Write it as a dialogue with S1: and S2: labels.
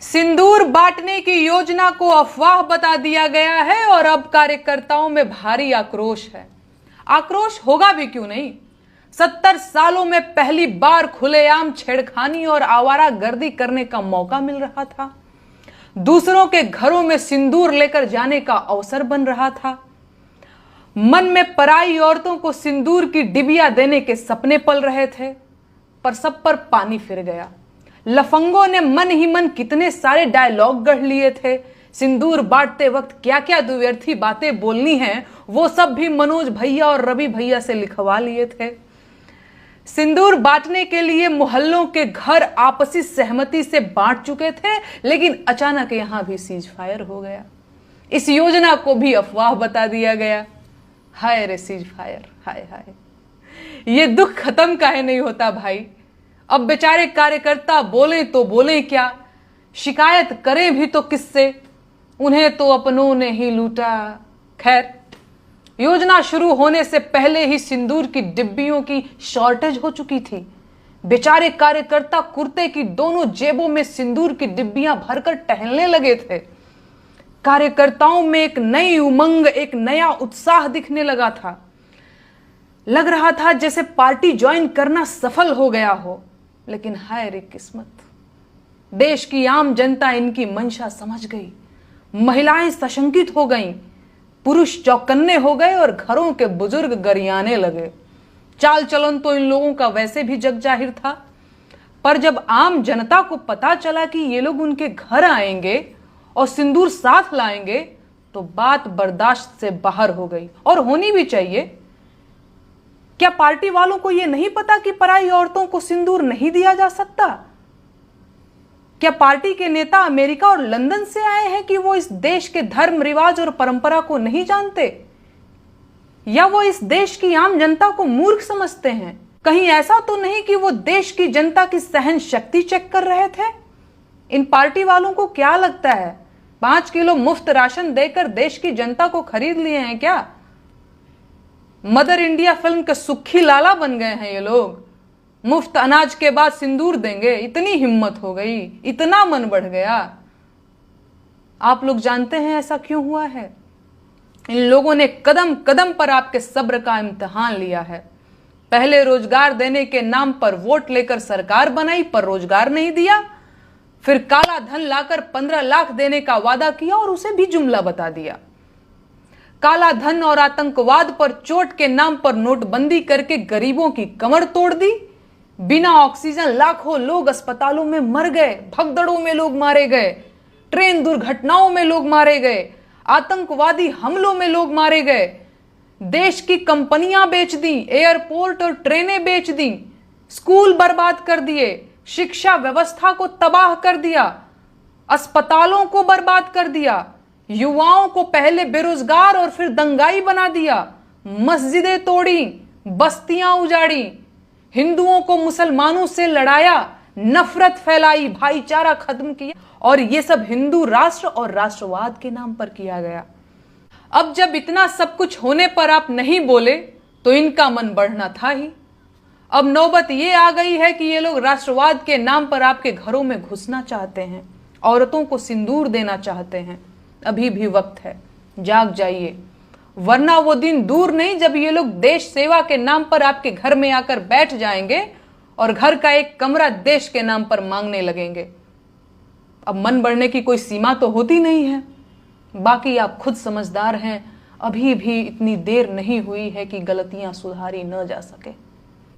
S1: सिंदूर बांटने की योजना को अफवाह बता दिया गया है और अब कार्यकर्ताओं में भारी आक्रोश है। आक्रोश होगा भी क्यों नहीं। 70 सालों में पहली बार खुलेआम छेड़खानी और आवारागर्दी करने का मौका मिल रहा था। दूसरों के घरों में सिंदूर लेकर जाने का अवसर बन रहा था। मन में पराई औरतों को सिंदूर की डिबिया देने के सपने पल रहे थे, पर सब पर पानी फिर गया। लफंगों ने मन ही मन कितने सारे डायलॉग गढ़ लिए थे। सिंदूर बांटते वक्त क्या क्या दुव्यर्थी बातें बोलनी हैं, वो सब भी मनोज भैया और रवि भैया से लिखवा लिए थे। सिंदूर बांटने के लिए मोहल्लों के घर आपसी सहमति से बांट चुके थे, लेकिन अचानक यहां भी सीज फायर हो गया। इस योजना को भी अफवाह बता दिया गया। हाय रे सीज फायर, हाय हाय। ये दुख खत्म काहे नहीं होता भाई। अब बेचारे कार्यकर्ता बोले तो बोले क्या, शिकायत करें भी तो किससे, उन्हें तो अपनों ने ही लूटा। खैर, योजना शुरू होने से पहले ही सिंदूर की डिब्बियों की शॉर्टेज हो चुकी थी। बेचारे कार्यकर्ता कुर्ते की दोनों जेबों में सिंदूर की डिब्बियां भरकर टहलने लगे थे। कार्यकर्ताओं में एक नई उमंग, एक नया उत्साह दिखने लगा था। लग रहा था जैसे पार्टी ज्वाइन करना सफल हो गया हो। लेकिन हाय रे किस्मत, देश की आम जनता इनकी मंशा समझ गई। महिलाएं सशंकित हो गईं, पुरुष चौकन्ने हो गए और घरों के बुजुर्ग गरियाने लगे। चाल चलन तो इन लोगों का वैसे भी जग जाहिर था, पर जब आम जनता को पता चला कि ये लोग उनके घर आएंगे और सिंदूर साथ लाएंगे, तो बात बर्दाश्त से बाहर हो गई, और होनी भी चाहिए। क्या पार्टी वालों को यह नहीं पता कि पराई औरतों को सिंदूर नहीं दिया जा सकता? क्या पार्टी के नेता अमेरिका और लंदन से आए हैं कि वो इस देश के धर्म, रिवाज और परंपरा को नहीं जानते? या वो इस देश की आम जनता को मूर्ख समझते हैं? कहीं ऐसा तो नहीं कि वो देश की जनता की सहन शक्ति चेक कर रहे थे? इन पार्टी वालों को क्या लगता है, 5 किलो मुफ्त राशन देकर देश की जनता को खरीद लिए हैं क्या? मदर इंडिया फिल्म के सुखी लाला बन गए हैं ये लोग। मुफ्त अनाज के बाद सिंदूर देंगे, इतनी हिम्मत हो गई, इतना मन बढ़ गया। आप लोग जानते हैं ऐसा क्यों हुआ है? इन लोगों ने कदम कदम पर आपके सब्र का इम्तिहान लिया है। पहले रोजगार देने के नाम पर वोट लेकर सरकार बनाई, पर रोजगार नहीं दिया। फिर काला धन लाकर 15 लाख देने का वादा किया और उसे भी जुमला बता दिया। काला धन और आतंकवाद पर चोट के नाम पर नोटबंदी करके गरीबों की कमर तोड़ दी। बिना ऑक्सीजन लाखों लोग अस्पतालों में मर गए, भगदड़ों में लोग मारे गए, ट्रेन दुर्घटनाओं में लोग मारे गए, आतंकवादी हमलों में लोग मारे गए। देश की कंपनियां बेच दी, एयरपोर्ट और ट्रेनें बेच दी, स्कूल बर्बाद कर दिए, शिक्षा व्यवस्था को तबाह कर दिया, अस्पतालों को बर्बाद कर दिया, युवाओं को पहले बेरोजगार और फिर दंगाई बना दिया, मस्जिदें तोड़ी, बस्तियां उजाड़ी, हिंदुओं को मुसलमानों से लड़ाया, नफरत फैलाई, भाईचारा खत्म किया, और यह सब हिंदू राष्ट्र और राष्ट्रवाद के नाम पर किया गया। अब जब इतना सब कुछ होने पर आप नहीं बोले, तो इनका मन बढ़ना था ही। अब नौबत ये आ गई है कि ये लोग राष्ट्रवाद के नाम पर आपके घरों में घुसना चाहते हैं, औरतों को सिंदूर देना चाहते हैं। अभी भी वक्त है, जाग जाइए, वरना वो दिन दूर नहीं जब ये लोग देश सेवा के नाम पर आपके घर में आकर बैठ जाएंगे और घर का एक कमरा देश के नाम पर मांगने लगेंगे। अब मन बढ़ने की कोई सीमा तो होती नहीं है। बाकी आप खुद समझदार हैं, अभी भी इतनी देर नहीं हुई है कि गलतियां सुधारी न जा सके।